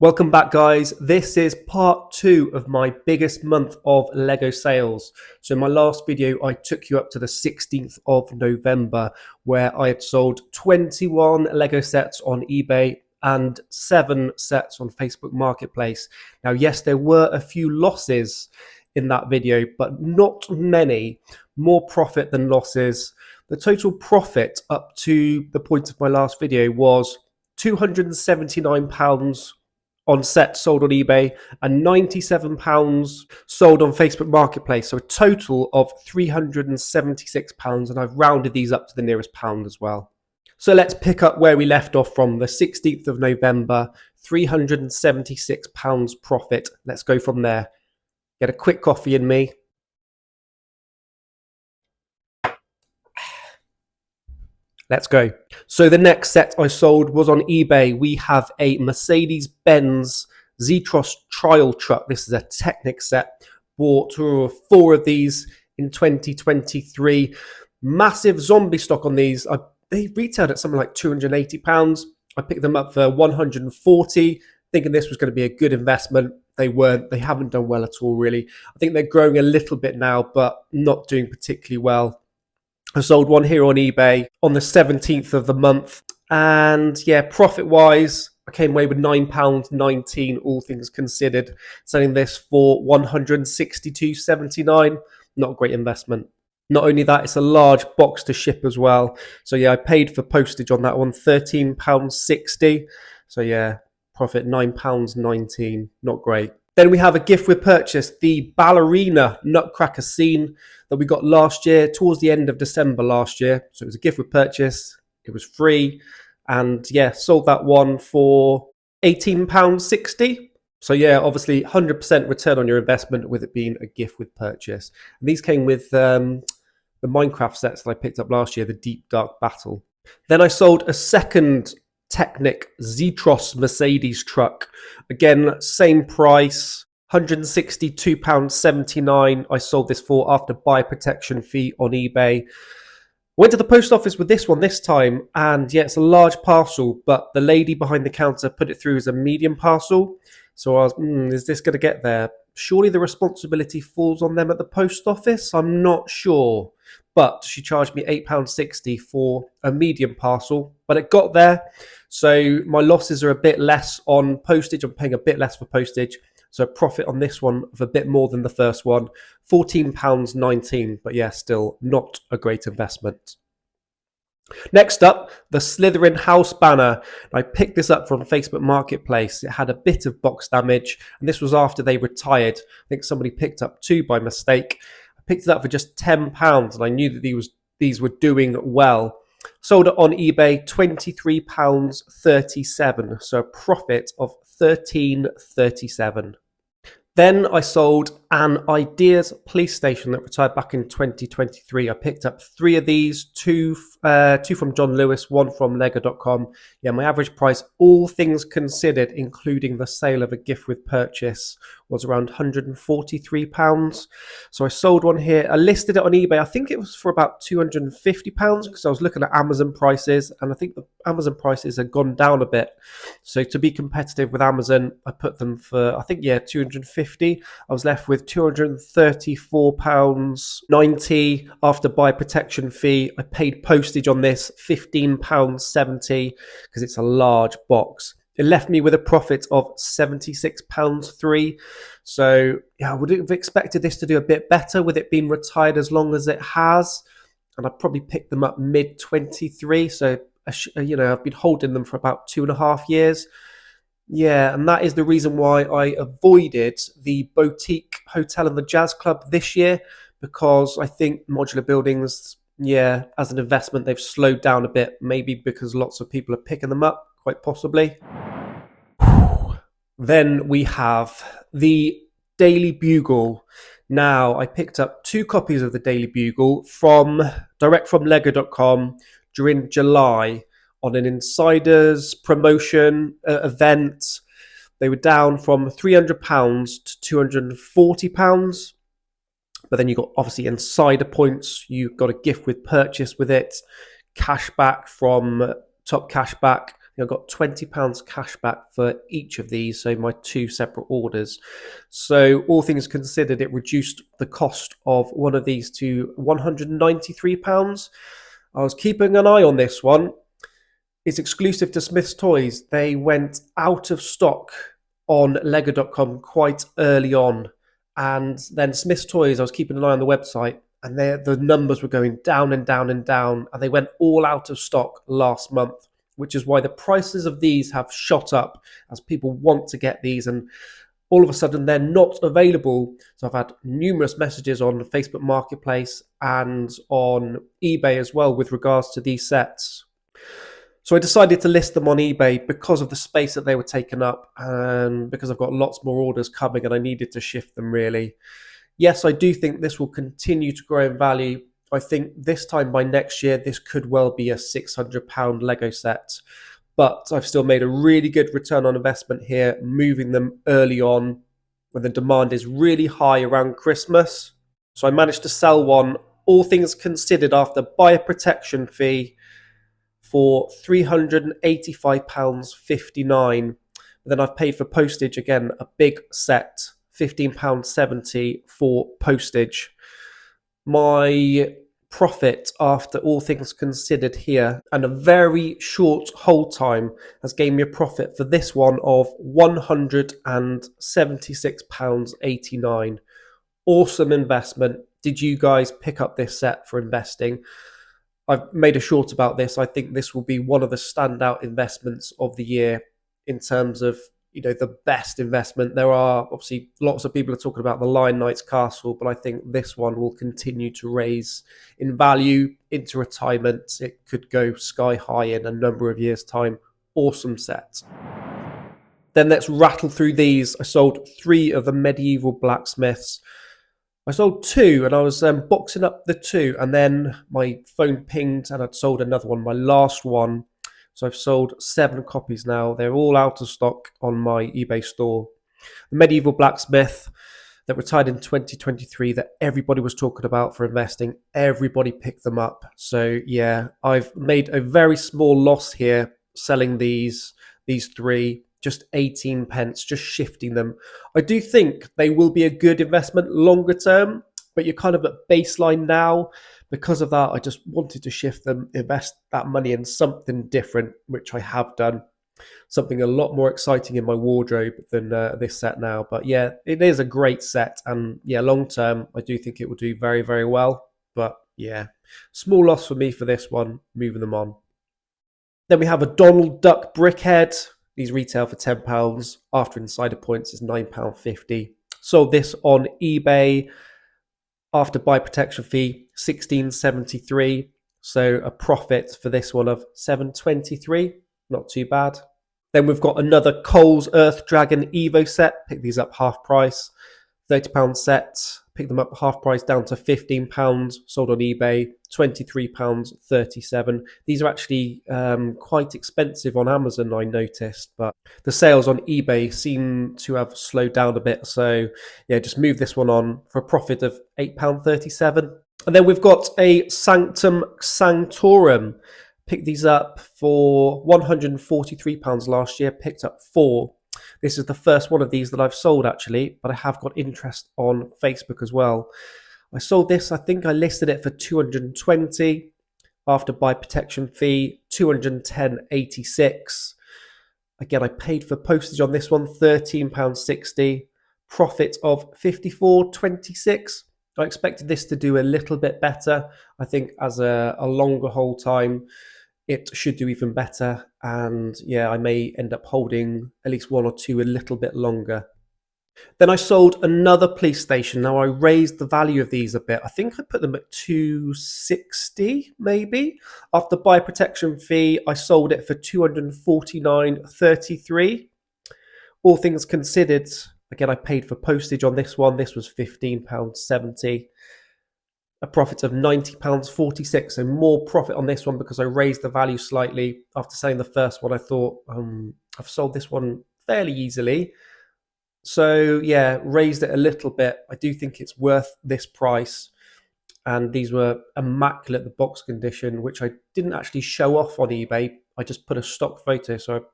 Welcome back, guys. This is part 2 of my biggest month of LEGO sales. So in my last video, I took you up to the 16th of November where I had sold 21 LEGO sets on eBay and 7 sets on Facebook Marketplace. Now, yes, there were a few losses in that video, but not many. More profit than losses. The total profit up to the point of my last video was £279 on sets sold on eBay and £97 sold on Facebook Marketplace. So a total of £376, and I've rounded these up to the nearest pound as well. So let's pick up where we left off from the 16th of November, £376 profit. Let's go from there. Get a quick coffee in me. Let's go. So the next set I sold was on eBay. We have a Mercedes-Benz Z-Tros trial truck. This is a Technic set. Bought 4 of these in 2023. Massive zombie stock on these. They retailed at something like £280. I picked them up for £140, thinking this was going to be a good investment. They weren't. They haven't done well at all, really. I think they're growing a little bit now, but not doing particularly well. I sold one here on eBay on the 17th of the month. And yeah, profit-wise, I came away with £9.19, all things considered. Selling this for £162.79. Not a great investment. Not only that, it's a large box to ship as well. So yeah, I paid for postage on that one, £13.60. So yeah, profit £9.19. Not great. Then we have a gift with purchase, the Ballerina Nutcracker scene that we got last year, towards the end of December last year. So it was a gift with purchase. It was free. And yeah, sold that one for £18.60. So yeah, obviously 100% return on your investment with it being a gift with purchase. And these came with the Minecraft sets that I picked up last year, the Deep Dark Battle. Then I sold a second Technic Z-Tros Mercedes truck. Again, same price, £162.79. I sold this for after buy protection fee on eBay. Went to the post office with this one this time, and yeah, it's a large parcel, but the lady behind the counter put it through as a medium parcel. So I was, is this going to get there? Surely the responsibility falls on them at the post office? I'm not sure. But she charged me £8.60 for a medium parcel, but it got there. So my losses are a bit less on postage. I'm paying a bit less for postage. So profit on this one of a bit more than the first one, £14.19. But yeah, still not a great investment. Next up, the Slytherin house banner. I picked this up from Facebook Marketplace. It had a bit of box damage, and this was after they retired. I think somebody picked up 2 by mistake. I picked it up for just £10, and I knew that these were doing well. Sold it on eBay, £23.37, so a profit of £13.37. Then I sold an Ideas police station that retired back in 2023. I picked up 3 of these, two from John Lewis, 1 from Lego.com. Yeah, my average price, all things considered, including the sale of a gift with purchase, was around £143. So I sold one here. I listed it on eBay. I think it was for about £250 because I was looking at Amazon prices, and I think the Amazon prices had gone down a bit. So to be competitive with Amazon, I put them for, I think, yeah, £250. I was left with £234.90 after buy protection fee. I paid postage on this, £15.70, because it's a large box. It left me with a profit of £76.03. So yeah, I would have expected this to do a bit better with it being retired as long as it has. And I probably picked them up mid-23. So, you know, I've been holding them for about 2.5 years. Yeah, and that is the reason why I avoided the boutique hotel and the jazz club this year, because I think modular buildings, yeah, as an investment, they've slowed down a bit, maybe because lots of people are picking them up, quite possibly. Then we have the Daily Bugle. Now, I picked up 2 copies of the Daily Bugle direct from Lego.com during July on an insiders promotion event. They were down from £300 to £240. But then you got obviously insider points. You got a gift with purchase with it, cashback from Top Cashback, I got £20 cash back for each of these, so my 2 separate orders. So all things considered, it reduced the cost of one of these to £193. I was keeping an eye on this one. It's exclusive to Smith's Toys. They went out of stock on lego.com quite early on. And then Smith's Toys, I was keeping an eye on the website, and the numbers were going down and down and down. And they went all out of stock last month, which is why the prices of these have shot up as people want to get these. And all of a sudden, they're not available. So I've had numerous messages on Facebook Marketplace and on eBay as well with regards to these sets. So I decided to list them on eBay because of the space that they were taking up and because I've got lots more orders coming and I needed to shift them really. Yes, I do think this will continue to grow in value. I think this time by next year, this could well be a £600 Lego set. But I've still made a really good return on investment here, moving them early on when the demand is really high around Christmas. So I managed to sell one, all things considered, after buyer protection fee for £385.59. Then I've paid for postage again, a big set, £15.70 for postage. My profit after all things considered here and a very short hold time has gained me a profit for this one of £176.89. Awesome investment. Did you guys pick up this set for investing? I've made a short about this. I think this will be one of the standout investments of the year in terms of, the best investment. There are obviously lots of people are talking about the Lion Knight's Castle, but I think this one will continue to raise in value into retirement. It could go sky high in a number of years' time. Awesome set. Then let's rattle through these. I sold 3 of the medieval blacksmiths. I sold 2 and I was boxing up the 2 and then my phone pinged and I'd sold another one, my last one. So I've sold 7 copies now. They're all out of stock on my eBay store. The medieval blacksmith that retired in 2023 that everybody was talking about for investing, everybody picked them up. So yeah, I've made a very small loss here selling these 3. Just 18 pence, just shifting them. I do think they will be a good investment longer term, but you're kind of at baseline now. Because of that, I just wanted to shift them, invest that money in something different, which I have done. Something a lot more exciting in my wardrobe than this set now. But yeah, it is a great set. And yeah, long term, I do think it will do very, very well. But yeah, small loss for me for this one, moving them on. Then we have a Donald Duck brickhead. These retail for £10. After insider points is £9.50. Sold this on eBay after buy protection fee, £16.73. So a profit for this one of £7.23. Not too bad. Then we've got another Coles Earth Dragon Evo set. Pick these up half price. £30 set. Pick them up half price down to £15. Sold on eBay. £23.37. These are actually quite expensive on Amazon, I noticed, but the sales on eBay seem to have slowed down a bit. So yeah, just move this one on for a profit of £8.37. And then we've got a Sanctum Sanctorum. Picked these up for £143 last year, picked up 4. This is the first one of these that I've sold actually, but I have got interest on Facebook as well. I sold this, I think I listed it for 220 after buy protection fee, 210.86. Again, I paid for postage on this one, £13.60, profit of 54.26. I expected this to do a little bit better. I think as a longer hold time, it should do even better. And yeah, I may end up holding at least 1 or 2 a little bit longer. Then I sold another police station. Now I raised the value of these a bit. I think I put them at 260 maybe. After buy protection fee, I sold it for 249.33. All things considered, again, I paid for postage on this one. This was £15.70. A profit of £90.46. So more profit on this one because I raised the value slightly. After selling the first one, I thought I've sold this one fairly easily. So yeah, raised it a little bit. I do think it's worth this price. And these were immaculate, the box condition, which I didn't actually show off on eBay. I just put a stock photo. So,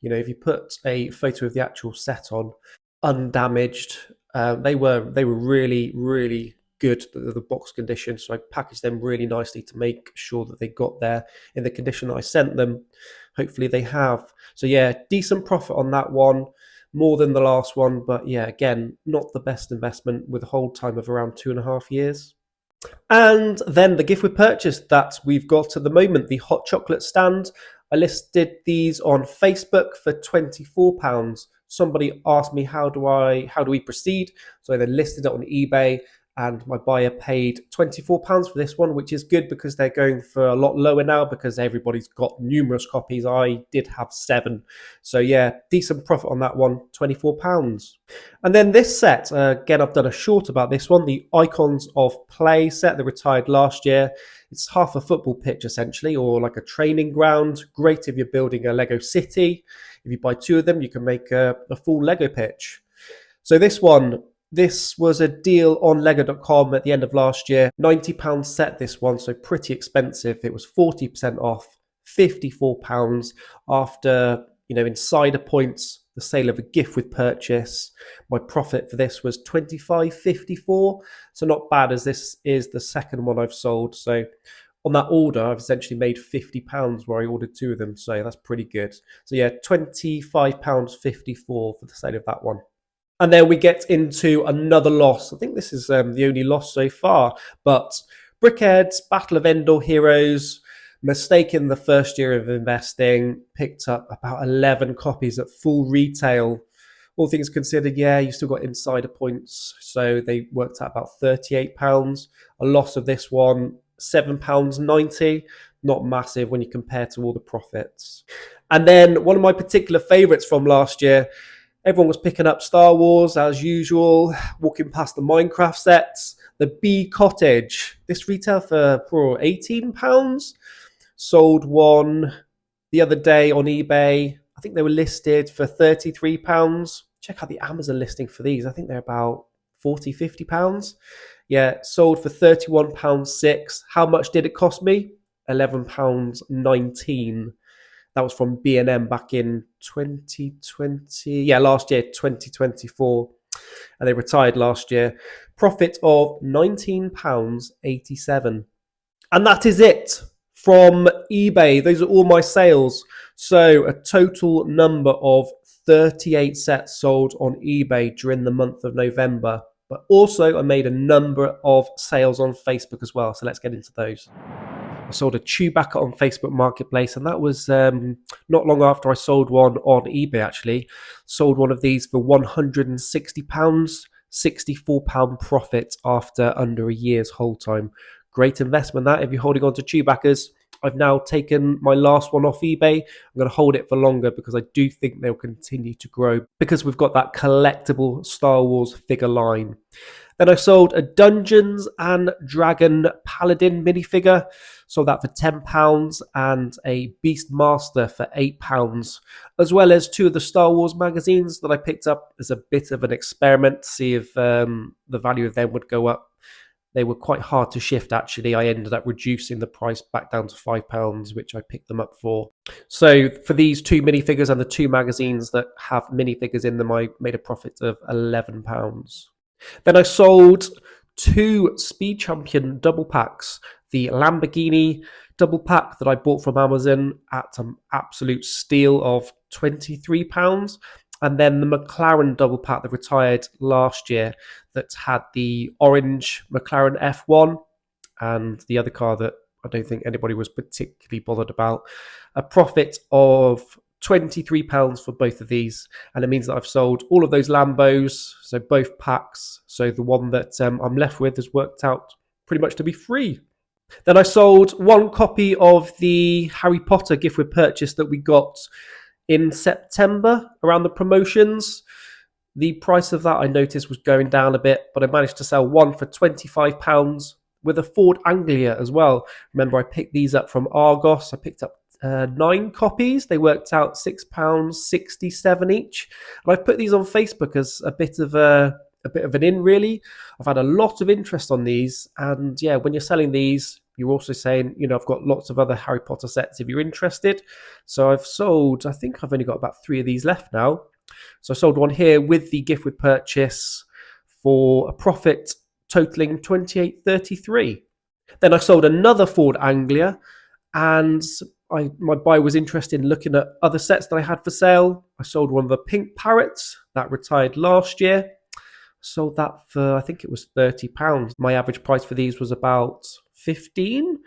if you put a photo of the actual set on, undamaged, they were really, really good, the box condition. So I packaged them really nicely to make sure that they got there in the condition that I sent them. Hopefully they have. So yeah, decent profit on that one, more than the last one, but yeah, again, not the best investment with a hold time of around 2.5 years. And then the gift with purchase that we've got at the moment, the hot chocolate stand. I listed these on Facebook for £24. Somebody asked me how do we proceed? So I then listed it on eBay, and my buyer paid £24 for this one, which is good because they're going for a lot lower now because everybody's got numerous copies. I did have 7. So yeah, decent profit on that one, £24. And then this set, again, I've done a short about this one, the Icons of Play set, they retired last year. It's half a football pitch essentially, or like a training ground. Great if you're building a Lego city. If you buy 2 of them, you can make a full Lego pitch. So this was a deal on lego.com at the end of last year. £90 set, this one, so pretty expensive. It was 40% off, £54 after, insider points, the sale of a gift with purchase. My profit for this was £25.54, so not bad, as this is the second one I've sold. So on that order, I've essentially made £50 where I ordered 2 of them, so that's pretty good. So yeah, £25.54 for the sale of that one. And then we get into another loss. I think this is the only loss so far. But Brickheads, Battle of Endor Heroes, mistake in the first year of investing, picked up about 11 copies at full retail. All things considered, yeah, you still got insider points. So they worked out about £38. A loss of this one, £7.90. Not massive when you compare to all the profits. And then one of my particular favorites from last year, everyone was picking up Star Wars as usual, walking past the Minecraft sets. The Bee Cottage, this retail for £18. Sold one the other day on eBay. I think they were listed for £33. Check out the Amazon listing for these. I think they're about £40-50. Yeah, sold for £31.06. How much did it cost me? £11.19. That was from B&M back in 2020. Yeah, last year, 2024. And they retired last year. Profit of £19.87. And that is it from eBay. Those are all my sales. So a total number of 38 sets sold on eBay during the month of November. But also I made a number of sales on Facebook as well. So let's get into those. I sold a Chewbacca on Facebook Marketplace, and that was not long after I sold one on eBay, actually. Sold one of these for £160, £64 profit after under a year's hold time. Great investment, that, if you're holding on to Chewbaccas. I've now taken my last one off eBay. I'm going to hold it for longer because I do think they'll continue to grow because we've got that collectible Star Wars figure line. Then I sold a Dungeons and Dragon Paladin minifigure. Sold that for £10 and a Beastmaster for £8, as well as 2 of the Star Wars magazines that I picked up as a bit of an experiment to see if the value of them would go up. They were quite hard to shift, actually. I ended up reducing the price back down to £5, which I picked them up for. So for these 2 minifigures and the 2 magazines that have minifigures in them, I made a profit of £11. Then I sold 2 Speed Champion double packs. The Lamborghini double pack that I bought from Amazon at an absolute steal of £23. And then the McLaren double pack that retired last year that had the orange McLaren F1 and the other car that I don't think anybody was particularly bothered about. A profit of £23 for both of these, and it means that I've sold all of those Lambos, so both packs. So the one that I'm left with has worked out pretty much to be free. Then I sold 1 copy of the Harry Potter gift with purchase that we got in September around the promotions. The price of that I noticed was going down a bit, but I managed to sell 1 for £25 with a Ford Anglia as well. Remember, I picked these up from Argos. I picked up 9 copies. They worked out £6.67 each. And I've put these on Facebook as a bit of an in, really. I've had a lot of interest on these, and yeah, when you're selling these, you're also saying, I've got lots of other Harry Potter sets if you're interested. So I've sold, I think I've only got about 3 of these left now. So I sold one here with the gift with purchase for a profit totaling 28.33. Then I sold another Ford Anglia, and my buyer was interested in looking at other sets that I had for sale. I sold one of the pink parrots that retired last year. Sold that for, I think it was £30. My average price for these was about 15.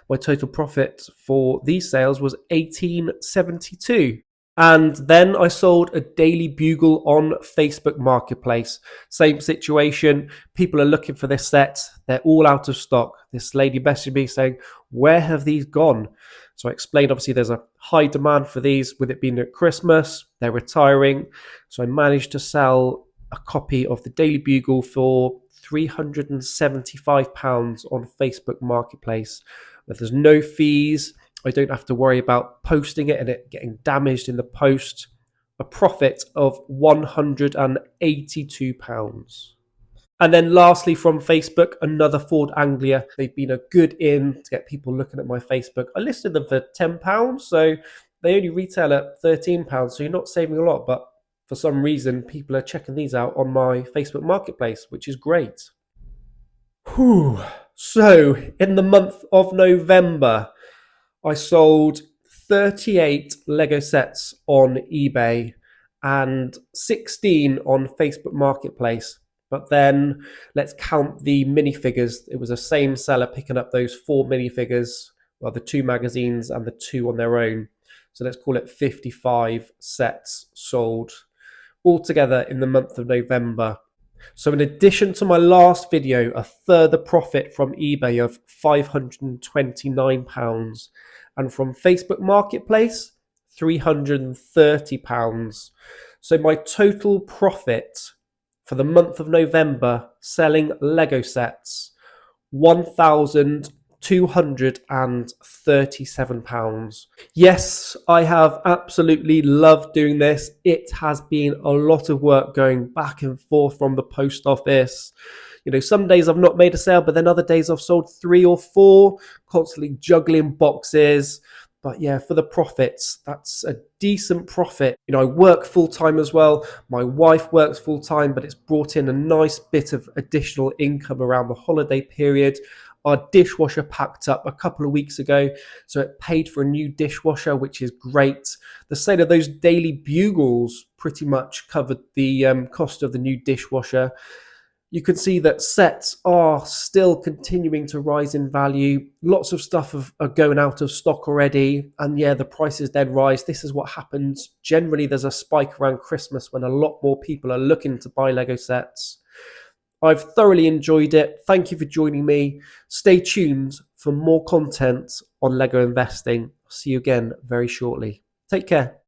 My total profit for these sales was 18.72. And then I sold a Daily Bugle on Facebook Marketplace. Same situation. People are looking for this set. They're all out of stock. This lady messaged me saying, where have these gone? So I explained, obviously, there's a high demand for these with it being at Christmas. They're retiring. So I managed to sell a copy of the Daily Bugle for £375 on Facebook Marketplace. But there's no fees. I don't have to worry about posting it and it getting damaged in the post. A profit of £182. And then lastly, from Facebook, another Ford Anglia. They've been a good in to get people looking at my Facebook. I listed them for £10, so they only retail at £13, so you're not saving a lot, but for some reason, people are checking these out on my Facebook Marketplace, which is great. Whew. So, in the month of November, I sold 38 Lego sets on eBay and 16 on Facebook Marketplace. But then let's count the minifigures. It was the same seller picking up those 4 minifigures, well, the 2 magazines and the 2 on their own. So let's call it 55 sets sold altogether in the month of November. So in addition to my last video, a further profit from eBay of £529, and from Facebook Marketplace, £330. So my total profit for the month of November selling Lego sets, £1,237. Yes, I have absolutely loved doing this. It has been a lot of work going back and forth from the post office. Some days I've not made a sale, but then other days I've sold 3 or 4, constantly juggling boxes. But yeah, for the profits, that's a decent profit. I work full time as well. My wife works full time, but it's brought in a nice bit of additional income around the holiday period. Our dishwasher packed up a couple of weeks ago, so it paid for a new dishwasher, which is great. The sale of those Daily Bugles pretty much covered the cost of the new dishwasher. You can see that sets are still continuing to rise in value. Lots of stuff are going out of stock already. And yeah, the prices then rise. This is what happens. Generally, there's a spike around Christmas when a lot more people are looking to buy Lego sets. I've thoroughly enjoyed it. Thank you for joining me. Stay tuned for more content on Lego investing. See you again very shortly. Take care.